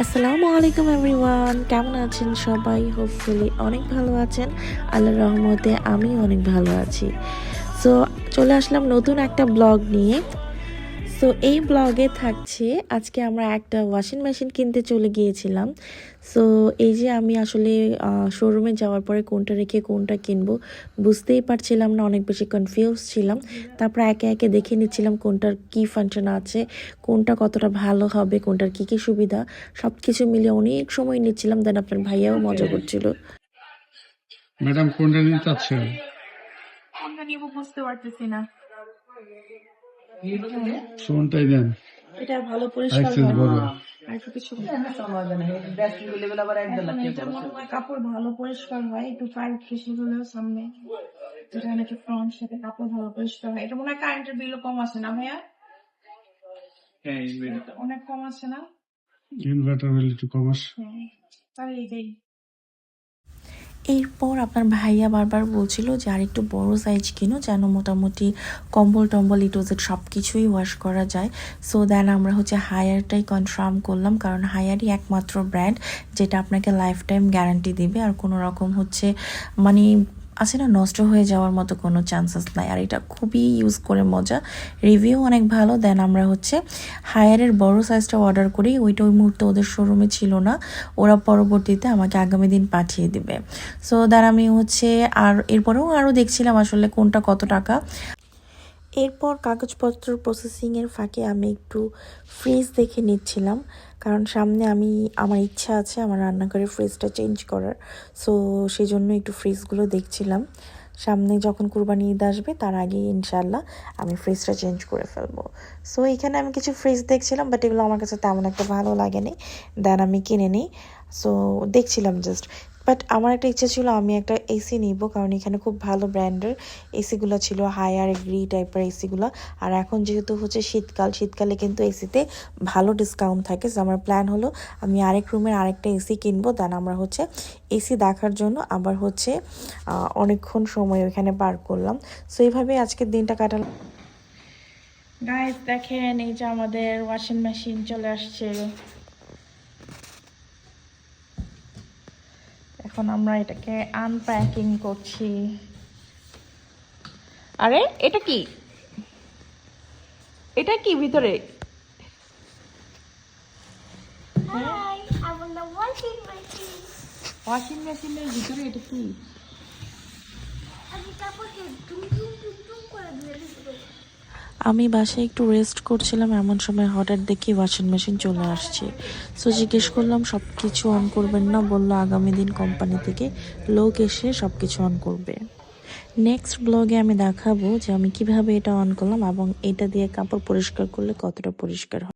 আসসালামু আলাইকুম এভরিওয়ান, কেমন আছেন সবাই? হোপফুলি অনেক ভালো আছেন। আল্লাহর রহমতে আমি অনেক ভালো আছি। সো চলে আসলাম নতুন একটা ব্লগ নিয়ে। সো এই ব্লগে থাকছে আজকে আমরা একটা ওয়াশিং মেশিন কিনতে চলে গিয়েছিলাম। সো এই যে আমি আসলে শোরুমে যাওয়ার পরে কোনটা রেখে কোনটা কিনবো বুঝতেই পারছিলাম না, অনেক বেশি কনফিউজ ছিলাম। তারপর একে একে দেখে নিচ্ছিলাম কোনটার কি ফাংশন আছে, কোনটা কতটা ভালো হবে, কোনটার কি কি সুবিধা, সব কিছু মিলিয়ে অনেক সময় নিচ্ছিলাম। দেন আপনার ভাইয়াও মজা করছিল। ম্যাডাম কোনটা নিতে চাচ্ছেন? কোনটা নিব বুঝতে পারতেছি না। কোনটাই দেন, এটা ভালো পরিষ্কার আইসেস হয় বড়। আর একটু কিছু এটা মনে হয় কাপড় ভালো পরিষ্কার হয়, একটু টাইট বেশি হলেও সামনে যেটা নাকি ফ্রন্ট সাথে কাপড় ভালো পরিষ্কার হয়। এটা মনে হয় কারেন্টের বিলও কম আছে না ভাইয়া? অনেক কম আছে না? ইনভার্টার হলে একটু কম আসে। হ্যাঁ, তাহলে এটাই। এরপর আপনার ভাইয়া বারবার বলছিল যে আর একটু বড় সাইজ কিনো, যেন মোটামুটি কম্বল টম্বল ইটোজেট সব কিছুই ওয়াশ করা যায়। সো দেন আমরা হচ্ছে হায়ারটাই কনফার্ম করলাম, কারণ হায়ারই একমাত্র ব্র্যান্ড যেটা আপনাকে লাইফ টাইম গ্যারান্টি দিবে, আর কোনো রকম হচ্ছে মানে আছে না, নষ্ট হয়ে যাওয়ার মতো কোনো চান্সেস নাই। আর এটা খুবই ইউজ করে মজা, রিভিউ অনেক ভালো। দেন আমরা হচ্ছে হায়ারের বড় সাইজটা অর্ডার করি, ওইটা ওই মুহূর্তে ওদের শোরুমে ছিল না, ওরা পরবর্তীতে আমাকে আগামী দিন পাঠিয়ে দিবে। সো দেন আমি হচ্ছে আর এরপরেও আরও দেখছিলাম আসলে কোনটা কত টাকা। এরপর কাগজপত্র প্রসেসিংয়ের ফাঁকে আমি একটু ফ্রিজ দেখে নিচ্ছিলাম, কারণ সামনে আমার ইচ্ছা আছে আমার রান্নাঘরের ফ্রিজটা চেঞ্জ করার। সো সেই জন্য একটু ফ্রিজগুলো দেখছিলাম। সামনে যখন কুরবানি ঈদ আসবে তার আগে ইনশাল্লাহ আমি ফ্রিজটা চেঞ্জ করে ফেলবো। সো এখানে আমি কিছু ফ্রিজ দেখছিলাম, বাট এগুলো আমার কাছে তেমন একটা ভালো লাগেনি। দেন আমি কিনে নিই। সো দেখছিলাম জাস্ট। বাট আমার একটা ইচ্ছা ছিল আমি একটা এসি নিব, কারণ এখানে খুব ভালো ব্র্যান্ডের এসিগুলো ছিল, হায়ার গ্রি টাইপের এসিগুলো। আর এখন যেহেতু হচ্ছে শীতকালে কিন্তু এসিতে ভালো ডিসকাউন্ট থাকে। সো আমার প্ল্যান হলো আমি আরেক রুমের আরেকটা এসি কিনবো। দেন আমরা হচ্ছে এসি দেখার জন্য আবার হচ্ছে অনেকক্ষণ সময় ওইখানে পার করলাম। সো এইভাবে আজকের দিনটা কাটালাম। গাইস দেখেন, এই যে আমাদের ওয়াশিং মেশিন চলে আসছে। এখন আমরা এটাকে আনপ্যাকিং করছি। আরে এটা কি, এটা কি ভিতরে? Hi, I want the washing machine. Washing মেশিনের ভিতরে এটা কি? আমি কাপড়কে টুম টুম টুম টুম করে ধুয়ে দিবো। আমি বাসায় একটু রেস্ট করছিলাম, এমন সময় হঠাৎ দেখি ওয়াশিং মেশিন চলে আসছে। সো জিজ্ঞেস করলাম সব কিছু অন করবেন না, বললো আগামী দিন কোম্পানি থেকে লোক এসে সব কিছু অন করবে। নেক্সট ব্লগে আমি দেখাবো যে আমি কিভাবে এটা অন করলাম এবং এটা দিয়ে কাপড় পরিষ্কার করলে কতটা পরিষ্কার হয়।